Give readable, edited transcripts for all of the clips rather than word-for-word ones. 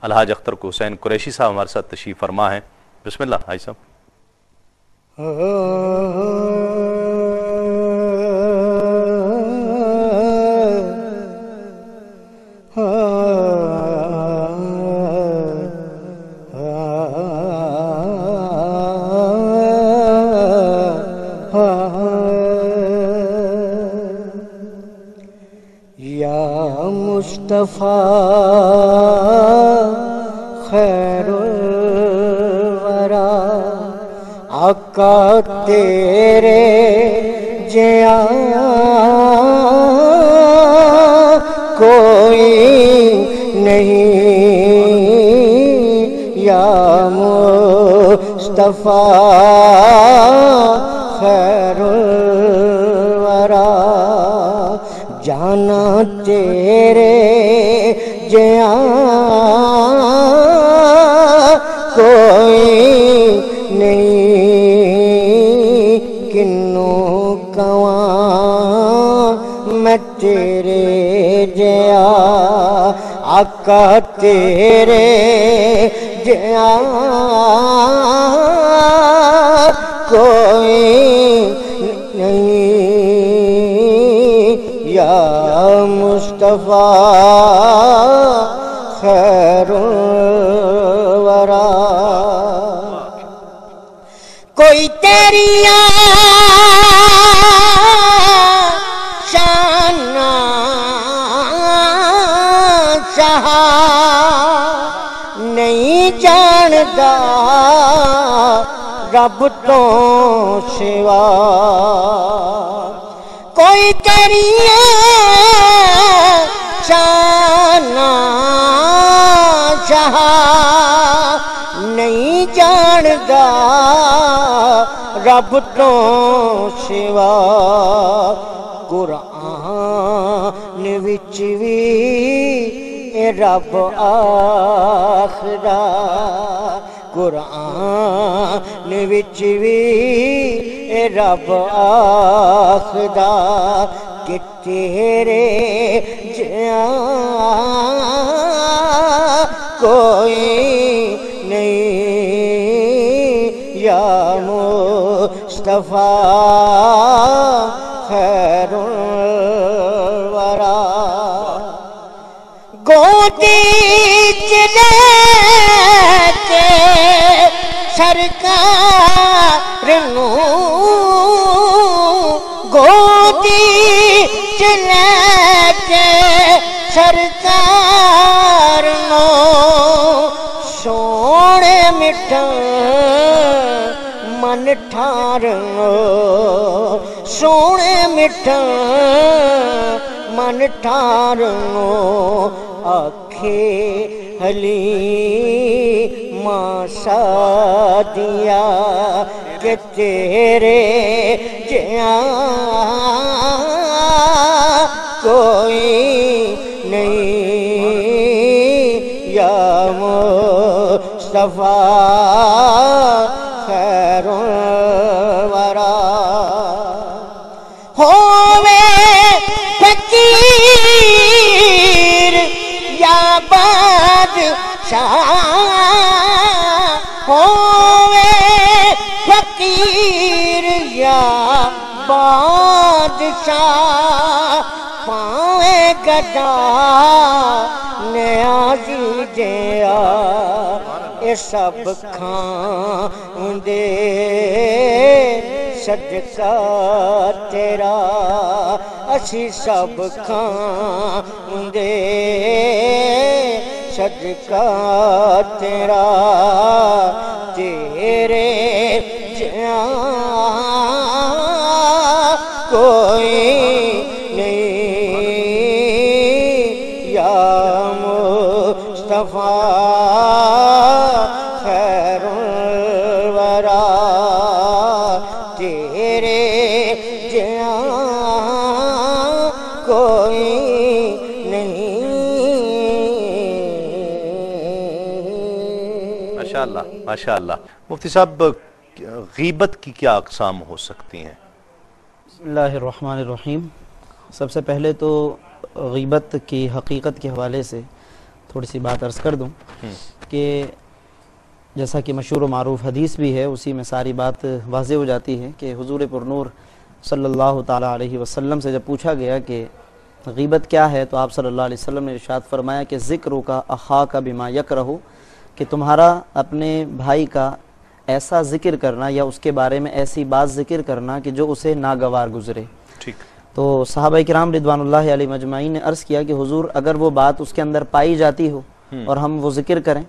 अलहाज अख्तर हुसैन कुरैशी साहब हमारे साथ तशरीफ़ फरमा है। बिस्मिल्लाह हाजी साहब। मुस्तफा खैरुल वरा आका तेरे जिया कोई नहीं, या मुस्तफा खैरुल वरा जाना तेरे जिया कोई नहीं, किन्नू कवा मैं तेरे जिया आका तेरे जिया कोई नहीं, या मुस्तफा खैरुल वरा कोई तेरिया शाना सहा नहीं जानदा रब तो सिवा, कोई तेरिया शाना सहा नहीं जानदा रब तो सिवा, कुरान विच भी रब आखदा, कुरान विच भी रब आखदा कि तेरे जिया कोई नहीं, या मुस्तफा खैरुल वरा गोदी लेके सरकार नू, गोदी लेके सरकार नू सोने मिठा मन ठार सोने मिठा मन ठार आखे हली मां सादिया के तेरे जिया कोई नहीं, या मुस्तफा खैरुल वरा होवे फकीर या बादशाह, होवे फकीर या बादशाह, पावे गदा न्याजी जिया ये सब खांदे सदका तेरा, असी सब खांदे सदका तेरा, तेरे जिया कोई नहीं, या मुस्तफा खैरुल वरा तेरे जिया कोई नहीं। माशाअल्लाह माशाअल्लाह। मुफ्ती साहब, गीबत की क्या अक़साम हो सकती हैं? बिस्मिल्लाहिर्रहमानिर्रहीम। सबसे पहले तो गीबत की हकीकत के हवाले से थोड़ी सी बात अर्ज़ कर दूं कि जैसा कि मशहूर व मारूफ हदीस भी है, उसी में सारी बात वाज़ेह हो जाती है कि हुज़ूर पुरनूर सल्लल्लाहु ताला अलैहि वसल्लम से जब पूछा गया कि गीबत क्या है, तो आप सल्लल्लाहु अलैहि वसल्लम ने इरशाद फरमाया कि ज़िक्र का अखा का बिमा यकरहु, कि तुम्हारा अपने भाई का ऐसा जिक्र करना या उसके बारे में ऐसी बात जिक्र करना कि जो उसे नागवार गुजरे। ठीक। तो सहाबा किराम रिदवानुल्लाहि अलैहिम अजमाइन ने अर्ज़ किया कि हुजूर अगर वो बात उसके अंदर पाई जाती हो और हम वो जिक्र करें,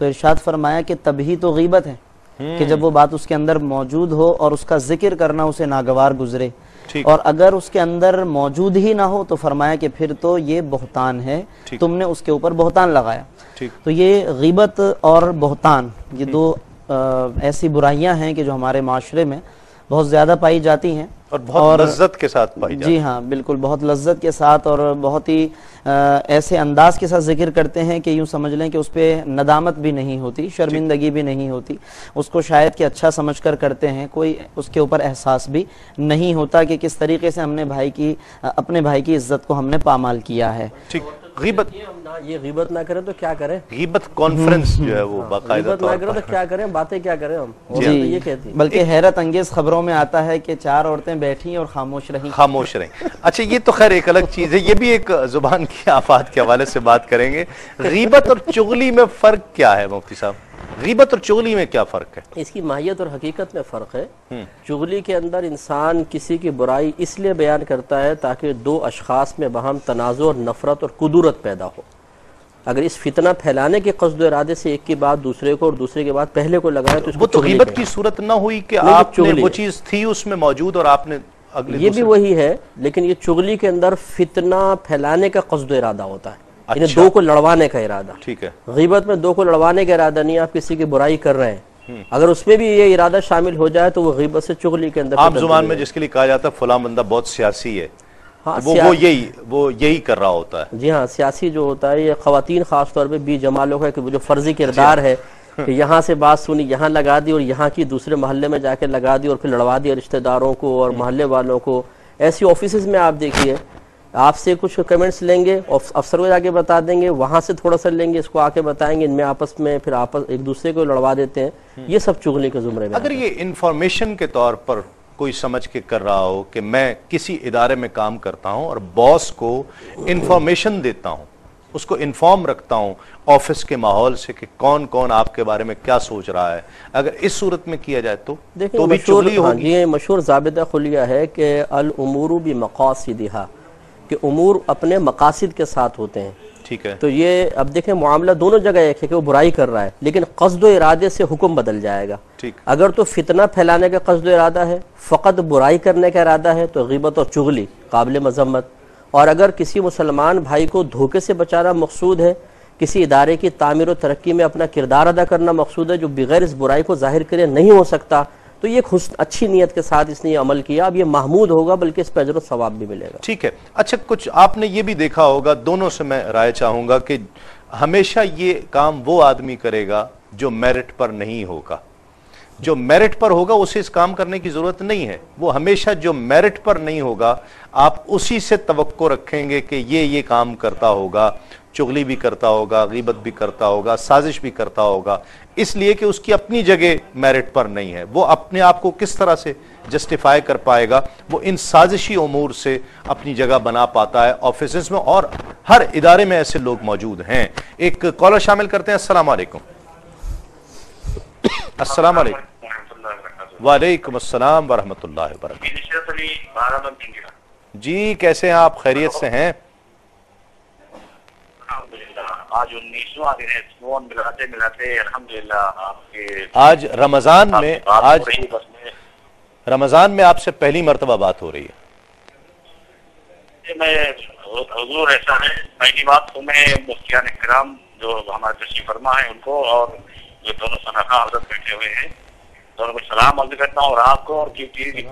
तो इरशाद फरमाया कि तभी तो गीबत है कि जब वो बात उसके अंदर मौजूद हो और उसका जिक्र करना उसे नागवार गुजरे। और अगर उसके अंदर मौजूद ही ना हो तो फरमाया कि फिर तो ये बहतान है, तुमने उसके ऊपर बहतान लगाया। तो ये गीबत और बहतान, ये दो ऐसी बुराइयां हैं कि जो हमारे माशरे में बहुत ज़्यादा पाई जाती हैं और बहुत लज्जत के साथ पाई जाती हैं। जी हाँ, बिल्कुल, बहुत लज्जत के साथ और बहुत ही ऐसे अंदाज के साथ जिक्र करते हैं कि यूँ समझ लें कि उस पर नदामत भी नहीं होती, शर्मिंदगी भी नहीं होती, उसको शायद कि अच्छा समझकर करते हैं, कोई उसके ऊपर एहसास भी नहीं होता कि किस तरीके से हमने अपने भाई की इज्जत को हमने पामाल किया है। ठीक। गीबत, ये गीबत ना करें तो क्या करें? गीबत कॉन्फ्रेंस जो है वो बाकायदा गीबत ना करें तो क्या करें, बातें क्या करें हम? जी, तो ये कहती है। बल्कि हैरत अंगेज खबरों में आता है कि 4 औरतें बैठी और खामोश रहीं। अच्छा, ये तो खैर एक अलग चीज है, ये भी एक जुबान की आफात के हवाले से बात करेंगे। गीबत और चुगली में फर्क क्या है मुफ्ती साहब? गीबत और चुगली में क्या फर्क है? इसकी माहियत और हकीकत में फ़र्क है। चुगली के अंदर इंसान किसी की बुराई इसलिए बयान करता है ताकि दो अशखास में बहम तनाज़ुर और नफ़रत और कुदूरत पैदा हो। अगर इस फितना फैलाने के कस्द और इरादे से एक की बात दूसरे को और दूसरे के बाद पहले को लगाए तो वो तो गीबत की सूरत ना हुई कि आपने वो चीज थी उसमें मौजूद और आपने अगले ये भी वही है, लेकिन ये चुगली के अंदर फितना फैलाने का कस्द और इरादा होता है। इन्हें दो को लड़वाने का इरादा। ठीक है। गीबत में दो को लड़वाने का इरादा नहीं, आप किसी की बुराई कर रहे हैं, अगर उसमें भी ये इरादा शामिल हो जाए तो वो गीबत से चुगली के अंदर आम जुबान में जिसके लिए कहा जाता है फलां बंदा बहुत सियासी है, हाँ, वो यही कर रहा होता है। जी हाँ, सियासी जो होता है ये खवातीन खास तौर पे बी जमालों का जो फर्जी किरदार है कि यहाँ से बात सुनी, यहाँ लगा दी और यहाँ की दूसरे मोहल्ले में जाके लगा दी और फिर लड़वा दिया रिश्तेदारों को और मोहल्ले वालों को। ऐसी ऑफिस में आप देखिए, आपसे कुछ कमेंट्स लेंगे, अफसर को जाके बता देंगे, वहां से थोड़ा सा लेंगे, इसको आके बताएंगे, इनमें आपस में फिर आपस एक दूसरे को लड़वा देते हैं। ये सब चुगली के जुमरे में। अगर ये इंफॉर्मेशन के तौर पर कोई समझ के कर रहा हो कि मैं किसी इदारे में काम करता हूं और बॉस को इंफॉर्मेशन देता हूं, उसको इन्फॉर्म रखता हूं ऑफिस के माहौल से कि कौन कौन आपके बारे में क्या सोच रहा है, अगर इस सूरत में किया जाए तो भी चुगली होगी। ये मशहूर ज़ाबिता खुलिया है कि अल उमूरु बि मक़ासिदिहा, कि उमूर अपने मकासिद के साथ होते हैं। ठीक है। तो ये अब देखें मामला दोनों जगह एक है कि वो बुराई कर रहा है, लेकिन क़स्द इरादे से हुक्म बदल जाएगा। ठीक। अगर तो फितना फैलाने का क़स्द इरादा है, फ़कत बुराई करने का इरादा है, तो ग़ीबत और चुगली काबिल मज़म्मत। और अगर किसी मुसलमान भाई को धोखे से बचाना मकसूद है, किसी इदारे की तामीर और तरक्की में अपना किरदार अदा करना मकसूद है जो बगैर इस बुराई को जाहिर करे नहीं हो सकता, तो ये अच्छी नीयत के साथ इसने ये अमल किया। अब ये महमूद होगा, बल्कि इस पर अजर सवाब भी मिलेगा। ठीक है। अच्छा, कुछ आपने ये भी देखा होगा, दोनों से मैं राय चाहूंगा कि हमेशा ये काम वो आदमी करेगा जो मेरिट पर नहीं होगा। जो मेरिट पर होगा उसे इस काम करने की जरूरत नहीं है। वो हमेशा जो मेरिट पर नहीं होगा आप उसी से तवक्को रखेंगे कि ये काम करता होगा, चुगली भी करता होगा, गीबत भी करता होगा, साजिश भी करता होगा, इसलिए कि उसकी अपनी जगह मेरिट पर नहीं है। वो अपने आप को किस तरह से जस्टिफाई कर पाएगा, वो इन साजिशी उमूर से अपनी जगह बना पाता है ऑफिस में, और हर इदारे में ऐसे लोग मौजूद हैं। एक कॉलर शामिल करते हैं। अस्सलाम वालेकुम। अस्सलाम वालेकुम। वालेकुम अस्सलाम वरहमतुल्लाहि वबरकातुहू। जी, कैसे हैं आप? खैरियत से हैं? आज 19वां दिन है, फोन मिलाते मिलाते अल्हम्दुलिल्लाह आपके आज रमजान में आपसे पहली मर्तबा बात हो रही है। मैं हुजूर ऐसा है, पहली बात तो मैं मुफ्तियान इकराम जो हमारे तशरीफ फरमा है उनको और जो दोनों सनाखा हजरत बैठे हुए हैं दोनों को सलाम अर्ज करता हूँ, और आपको और की पूरी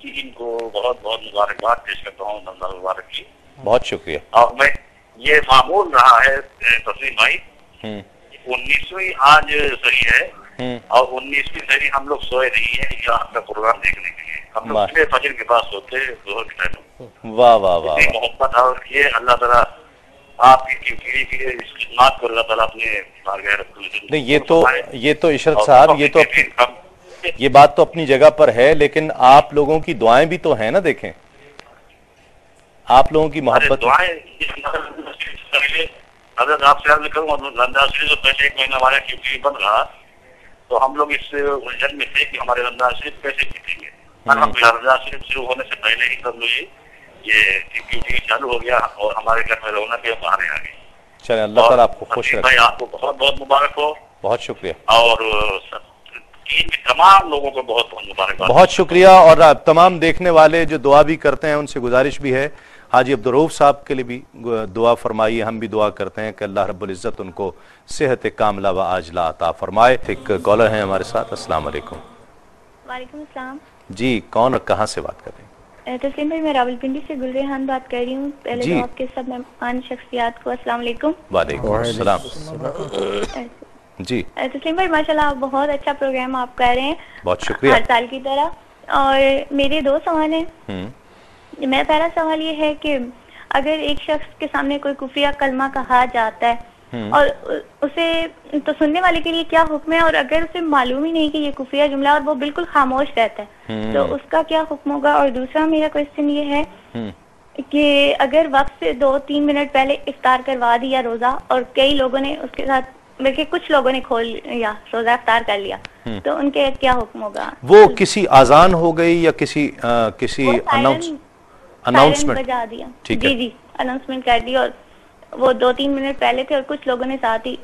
टीम को बहुत बहुत मुबारकबाद पेश करता हूँ। रमजान मुबारक की। बहुत शुक्रिया। और मैं ये मामूल रहा है तस्लीम भाई, 19वीं आज सही है और 19वीं सही हम लोग सोए नहीं है ये आपका प्रोग्राम देखने के लिए। हम लोग फजर के पास सोते जोहर के टाइम। वाह वाह वाह। मोहब्बत और ये अल्लाह ताला आपकी टीवी की इस खिदमत को अल्लाह ताला अपने बारगाह नहीं, ये तो इशरत साहब, ये बात तो अपनी जगह पर है, लेकिन आप लोगों की दुआएं भी तो हैं ना। देखें, आप लोगों की मोहब्बत, अगर आपसे अर्ज करूँ, रमजान शरीफ से पहले 1 महीना हमारा टीवी बंद रहा, तो हम लोग इस उलझन में थे कि हमारे रमजान शरीफ कैसे जीतेंगे। रमजान शरीफ शुरू होने से पहले ही सब ये टीवी चालू हो गया और हमारे घर में रौनक के बहाने आ गई। चलिए, अल्लाह ताला आपको खुश रखे। भाई आपको बहुत बहुत मुबारक हो। बहुत शुक्रिया। और टीम के तमाम लोगों को बहुत बहुत मुबारक। बहुत शुक्रिया। और तमाम देखने वाले जो दुआ भी करते हैं, उनसे गुजारिश भी है, हाजी अब्दुर्रऊफ साहब के लिए भी दुआ फरमाइए। हम भी दुआ करते हैं कि अल्लाह रब्बुल इज़्ज़त उनको सेहत कामिला व आजला अता फरमाए। एक कॉलर हैं हमारे साथ। अस्सलाम वालेकुम। वालेकुम अस्सलाम जी, कौन और कहाँ से बात कर रहे हैं? तस्लीम भाई, मैं रावलपिंडी से गुलरेहान बात कर रही हूँ। पहले तो आपके सब मेहमान शख्सियात को अस्सलाम वालेकुम। वालेकुम अस्सलाम। जी तस्लीम भाई, माशाल्लाह बहुत अच्छा प्रोग्राम आप कर रहे हैं, बहुत शुक्रिया। हर साल की तरह। और मेरे 2 सवाल हैं। मेरा पहला सवाल ये है कि अगर एक शख्स के सामने कोई कुफरिया कलमा कहा जाता है और उसे तो सुनने वाले के लिए क्या हुक्म है, और अगर उसे मालूम ही नहीं कि ये कुफरिया जुमला और वो बिल्कुल खामोश रहता है तो उसका क्या हुक्म होगा। और दूसरा मेरा क्वेश्चन ये है कि अगर वक्त से 2-3 मिनट पहले इफ्तार करवा दिया रोजा, और कई लोगों ने उसके साथ बल्कि कुछ लोगों ने खोल लिया, रोजा इफ्तार कर लिया, तो उनके क्या हुक्म होगा। वो किसी आजान हो गई या किसी अनाउंसमेंट बजा दिया। ठीक है, जी अनाउंसमेंट कर दी, और वो 2-3 मिनट पहले थे और कुछ लोगों ने साथ ही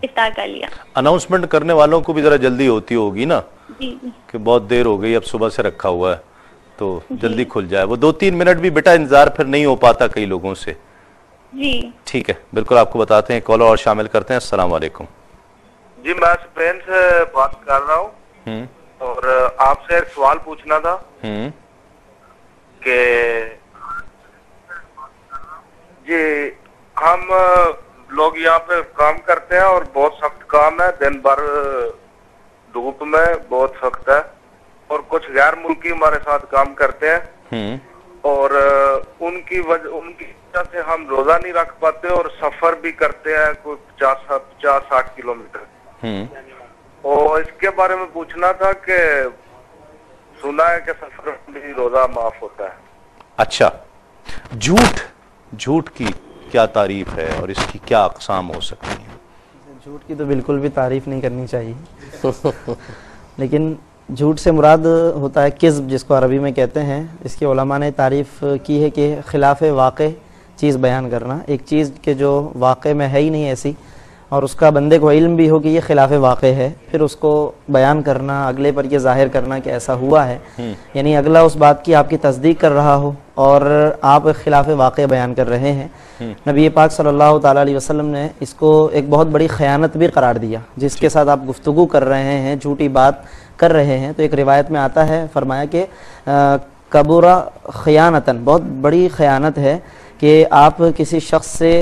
इफ्तार कर लिया। अनाउंसमेंट करने वालों को भी जरा जल्दी होती होगी ना जी कि बहुत देर हो गई, अब सुबह से रखा हुआ है तो जल्दी खुल जाए। वो 2-3 मिनट भी बेटा इंतजार फिर नहीं हो पाता कई लोगों से। जी ठीक है, बिल्कुल आपको बताते हैं। कॉलर और शामिल करते हैं। अस्सलाम वालेकुम। जी, मैं स्पेन से बात कर रहा हूँ और आपसे एक सवाल पूछना था कि जी हम लोग यहाँ पे काम करते हैं और बहुत सख्त काम है, दिन भर धूप में बहुत सख्त है, और कुछ गैर मुल्की हमारे साथ काम करते हैं और उनकी वजह से हम रोजा नहीं रख पाते और सफर भी करते हैं कोई 50-60 किलोमीटर। और इसके बारे में पूछना था कि सुना है कि सफर में भी रोजा माफ होता है। अच्छा, झूठ की क्या तारीफ है और इसकी क्या अक़साम हो सकती है? झूठ की तो बिल्कुल भी तारीफ नहीं करनी चाहिए लेकिन झूठ से मुराद होता है किज़्ब, जिसको अरबी में कहते हैं। इसके उलमा ने तारीफ की है कि खिलाफ वाक़े चीज़ बयान करना, एक चीज़ के जो वाक़े में है ही नहीं ऐसी, और उसका बंदे को इल्म भी हो कि ये खिलाफ वाक़े है, फिर उसको बयान करना, अगले पर ये जाहिर करना कि ऐसा हुआ है, यानी अगला उस बात की आपकी तस्दीक कर रहा हो और आप खिलाफ वाक़े बयान कर रहे हैं। नबी पाक सल्लल्लाहु ताला अलैहि वसल्लम ने इसको एक बहुत बड़ी ख़यानत भी करार दिया। जिसके साथ आप गुफ्तगू कर रहे हैं, झूठी बात कर रहे हैं, तो एक रिवायत में आता है, फरमाया कि कबूरा ख़यानतन, बहुत बड़ी ख़यानत है कि आप किसी शख्स से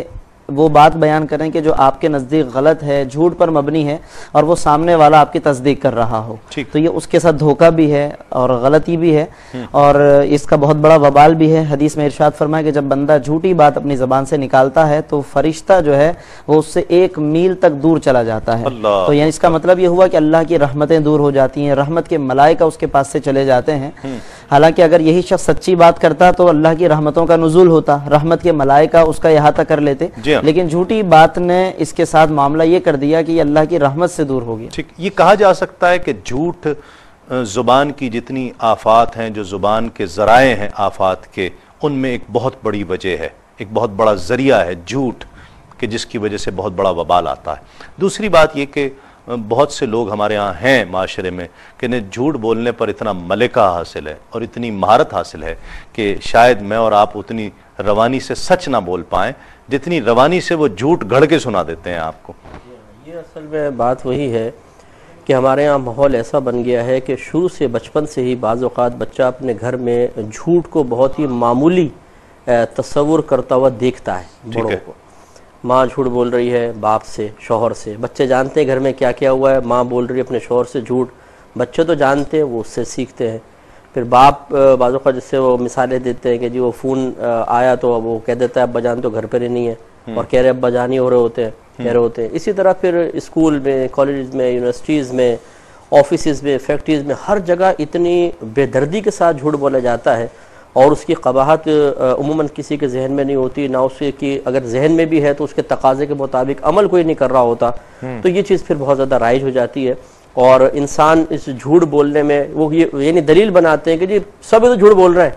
वो बात बयान करें कि जो आपके नज़दीक गलत है, झूठ पर मबनी है, और वो सामने वाला आपकी तस्दीक कर रहा हो, तो ये उसके साथ धोखा भी है और गलती भी है और इसका बहुत बड़ा वबाल भी है। हदीस में इरशाद फरमाया कि जब बंदा झूठी बात अपनी ज़बान से निकालता है तो फरिश्ता जो है वो उससे 1 मील तक दूर चला जाता है। तो यानी इसका मतलब ये हुआ कि अल्लाह की रहमतें दूर हो जाती हैं, रहमत के मलाइका उसके पास से चले जाते हैं। हालांकि अगर यही शख्स सच्ची बात करता तो अल्लाह की रहमतों का नुज़ूल होता, रहमत के मलाइका उसका इहाता कर लेते, लेकिन झूठी बात ने इसके साथ मामला ये कर दिया कि ये अल्लाह की रहमत से दूर हो गया। ठीक, ये कहा जा सकता है कि झूठ जुबान की जितनी आफात हैं, जो जुबान के जराए हैं आफात के, उनमें एक बहुत बड़ी वजह है, एक बहुत बड़ा जरिया है झूठ, कि जिसकी वजह से बहुत बड़ा वबाल आता है। दूसरी बात ये कि बहुत से लोग हमारे यहाँ हैं माशरे में कि इन्हें झूठ बोलने पर इतना मलिका हासिल है और इतनी महारत हासिल है कि शायद मैं और आप उतनी रवानी से सच ना बोल पाएं जितनी रवानी से वो झूठ गढ़ के सुना देते हैं आपको। ये असल में बात वही है कि हमारे यहाँ माहौल ऐसा बन गया है कि शुरू से बचपन से ही बाज़ औक़ात बच्चा अपने घर में झूठ को बहुत ही मामूली तस्वुर करता हुआ देखता है। बड़ों को माँ झूठ बोल रही है बाप से, शौहर से, बच्चे जानते हैं घर में क्या क्या हुआ है, माँ बोल रही है अपने शौहर से झूठ, बच्चे तो जानते हैं, वो उससे सीखते हैं। फिर बाप बाज़ों का जिससे वो मिसालें देते हैं कि जी वो फ़ोन आया तो वो कह देता है अब्बा जान तो घर पर ही नहीं है, और कह रहे अब्बा जानी हो रहे होते हैं, कह रहे होते हैं। इसी तरह फिर स्कूल में, कॉलेज में, यूनिवर्सिटीज़ में, ऑफिस में, फैक्ट्रीज में, हर जगह इतनी बेदर्दी के साथ झूठ बोला जाता है और उसकी कबाहत उमूमन किसी के जहन में नहीं होती, ना उसके कि अगर जहन में भी है तो उसके तकाजे के मुताबिक अमल कोई नहीं कर रहा होता। तो ये चीज़ फिर बहुत ज़्यादा राइज हो जाती है और इंसान इस झूठ बोलने में वो ये यानी दलील बनाते हैं कि जी सब तो झूठ बोल रहे हैं,